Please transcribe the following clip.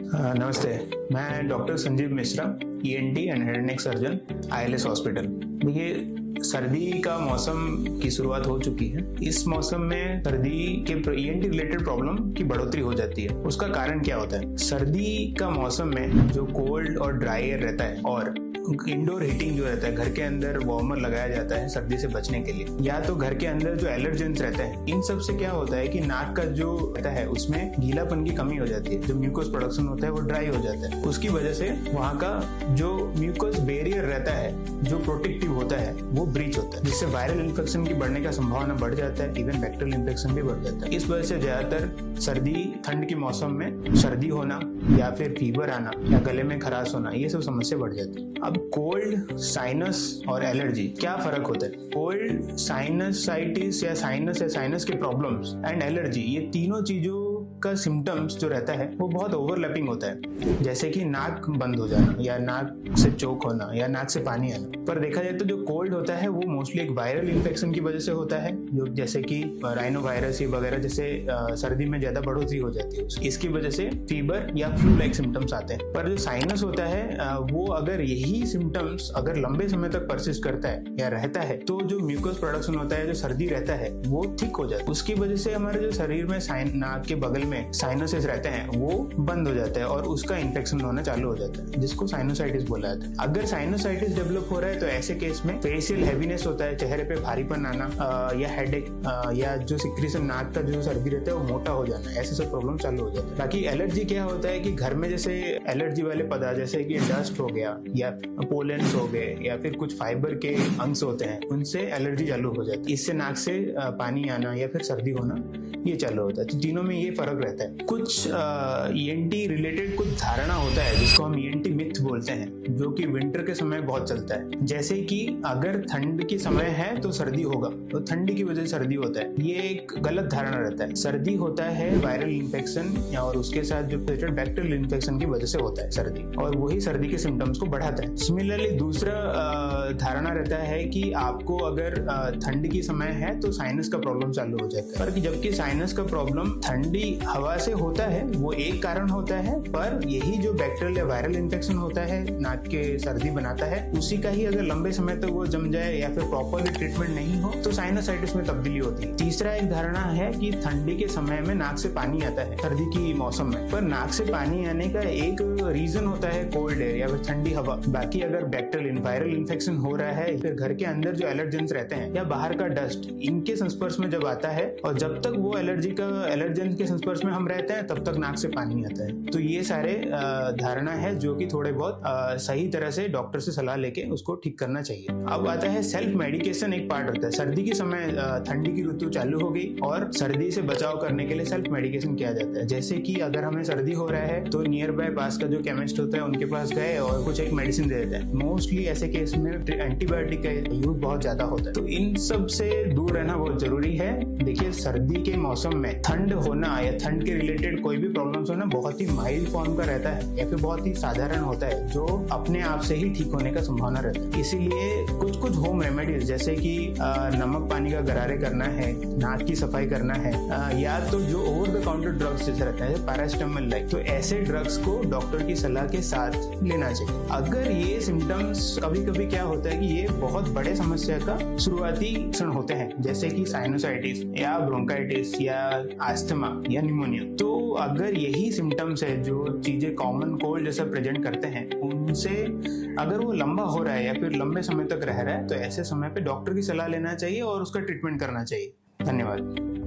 नमस्ते, मैं doctor Sanjeev Mishra, ENT and head neck surgeon, ILS hospital. देखिए, सर्दी का मौसम की शुरुआत हो चुकी है। इस मौसम में सर्दी के ईएनटी रिलेटेड प्रॉब्लम की बढ़ोतरी हो जाती है। उसका कारण क्या होता है? सर्दी का मौसम में जो कोल्ड और ड्राई एयर रहता है और इंडोर हीटिंग जो रहता है, घर के अंदर वार्मर लगाया जाता है सर्दी से बचने के लिए, या तो घर के अंदर जो एलर्जेंस रहते हैं, इन सब से क्या होता है कि नाक का जो रहता है उसमें गीलापन की कमी हो जाती है। जो म्यूकस प्रोडक्शन होता है वो ड्राई हो जाता है। उसकी वजह से वहाँ का जो म्यूकस बैरियर रहता है, जो प्रोटेक्टिव होता है, वो ब्रीच होता है, जिससे वायरल इन्फेक्शन की बढ़ने का संभावना बढ़ जाता है। इवन बैक्टीरियल इन्फेक्शन भी बढ़ जाता है। इस वजह से ज्यादातर सर्दी, ठंड के मौसम में सर्दी होना या फिर फीवर आना या गले में खराश होना, ये सब समस्या बढ़ जाती है। अब कोल्ड, साइनस और एलर्जी, क्या फर्क होता है? कोल्ड, साइनसाइटिस या साइनस के प्रॉब्लम्स एंड एलर्जी, ये तीनों चीजों का सिम्टम्स जो रहता है वो बहुत ओवरलैपिंग होता है। जैसे कि नाक बंद हो जाना या नाक से चोक होना या नाक से पानी आना। पर देखा जाए तो जो कोल्ड होता है वो मोस्टली एक वायरल इन्फेक्शन की वजह से होता है, जो जैसे कि राइनो वायरस वगैरह जैसे सर्दी में ज्यादा बढ़ोतरी हो जाती है, इसकी वजह से फीवर या फ्लू लाइक सिम्टम्स आते हैं। पर जो साइनस होता है वो अगर यही सिम्टम्स अगर लंबे समय तक परसिस्ट करता है या रहता है तो जो म्यूकस प्रोडक्शन होता है, जो सर्दी रहता है, वो ठीक हो जाता है। उसकी वजह से हमारे जो शरीर में नाक के बगल में साइनसेस रहते हैं वो बंद हो जाता है और उसका इन्फेक्शन होना चालू हो जाता है, जिसको साइनोसाइटिस बोला जाता है। अगर साइनोसाइटिस डेवलप हो रहा है तो ऐसे केस में फेशियल हैवीनेस होता है, चेहरे पे भारीपन आना या हेडेक या जो सिक्रीशन नाक का जो सर्दी रहता है वो मोटा हो जाना, ऐसे सब प्रॉब्लम चालू हो जाता है। बाकी एलर्जी क्या होता है कि घर में जैसे एलर्जी वाले पदार्थ जैसे कि डस्ट हो गया या पोलेंस हो गए या फिर कुछ फाइबर के अंश होते हैं, उनसे एलर्जी चालू हो जाती है। इससे नाक से पानी आना या फिर सर्दी होना ये चालू होता है। तो तीनों में ये फर्क रहता है। कुछ ईएनटी रिलेटेड कुछ धारणा होता है जिसको हम ईएनटी मिथ बोलते हैं, जो कि विंटर के समय बहुत चलता है। जैसे कि अगर ठंड के समय है तो सर्दी होगा, तो ठंडी की वजह से सर्दी होता है, ये एक गलत धारणा रहता है। सर्दी होता है वायरल इन्फेक्शन और उसके साथ जो बैक्टीरियल इन्फेक्शन की वजह से होता है सर्दी, और वही सर्दी के सिम्टम्स को बढ़ाता है। सिमिलरली दूसरा धारणा रहता है कि आपको अगर ठंड की समय है तो साइनस का प्रॉब्लम चालू हो जाता है, पर जबकि साइनस का प्रॉब्लम ठंडी हवा से होता है, वो एक कारण होता है, पर यही जो बैक्टीरियल या वायरल इन्फेक्शन होता है, नाक के सर्दी बनाता है, उसी का ही अगर लंबे समय तक वो जम जाए या फिर प्रॉपरली ट्रीटमेंट नहीं हो तो साइनोसाइटिस में तब्दीली होती है। तीसरा एक धारणा है कि ठंडी के समय में नाक से पानी आता है सर्दी की मौसम में, पर नाक से पानी आने का एक रीजन होता है कोल्ड एयर या फिर ठंडी हवा। बाकी अगर बैक्टीरियल वायरल इन्फेक्शन हो रहा है, फिर घर के अंदर जो एलर्जेंस रहते हैं या बाहर का डस्ट, इनके संस्पर्श में जब आता है और जब तक वो एलर्जेंस के संस्पर्श में हम रहते हैं तब तक नाक से पानी आता है। तो ये सारे धारणा है जो कि थोड़े बहुत सही तरह से डॉक्टर से सलाह लेके उसको ठीक करना चाहिए। अब आता है सेल्फ मेडिकेशन, एक पार्ट होता है। सर्दी के समय ठंडी की ऋतु चालू हो गई और सर्दी से बचाव करने के लिए सेल्फ मेडिकेशन किया जाता है। जैसे कि अगर हमें सर्दी हो रहा है तो नियर बाय पास का जो केमिस्ट होता है उनके पास गए और कुछ एक मेडिसिन दे देते हैं। मोस्टली ऐसे केस में एंटीबायोटिक का यूज बहुत ज्यादा होता है, तो इन सब से दूर रहना बहुत जरूरी है। देखिए, सर्दी के मौसम में ठंड होना या ठंड के रिलेटेड कोई भी प्रॉब्लम्स होना बहुत ही माइल्ड फॉर्म का रहता है या फिर बहुत ही साधारण होता है, जो अपने आप से ही ठीक होने का संभावना रहता है। इसीलिए कुछ होम रेमेडीज जैसे कि नमक पानी का गरारे करना है, नाक की सफाई करना है, या तो जो ओवर द काउंटर ड्रग्स जैसे रहते हैं पैरासिटामोल लाइक, तो ऐसे ड्रग्स को डॉक्टर की सलाह के साथ लेना चाहिए। अगर ये सिम्टम्स कभी क्या होता है कि ये बहुत बड़े समस्या का शुरुआती क्षण होते हैं, जैसे कि साइनोसाइटिस या ब्रोंकाइटिस या अस्थमा या निमोनिया, तो अगर यही सिम्टम्स है जो चीजें कॉमन कोल्ड जैसा प्रेजेंट करते हैं, उनसे अगर वो लंबा हो रहा है या फिर लंबे समय तक रह रहा है तो ऐसे समय पे डॉक्टर की सलाह लेना चाहिए और उसका ट्रीटमेंट करना चाहिए। धन्यवाद।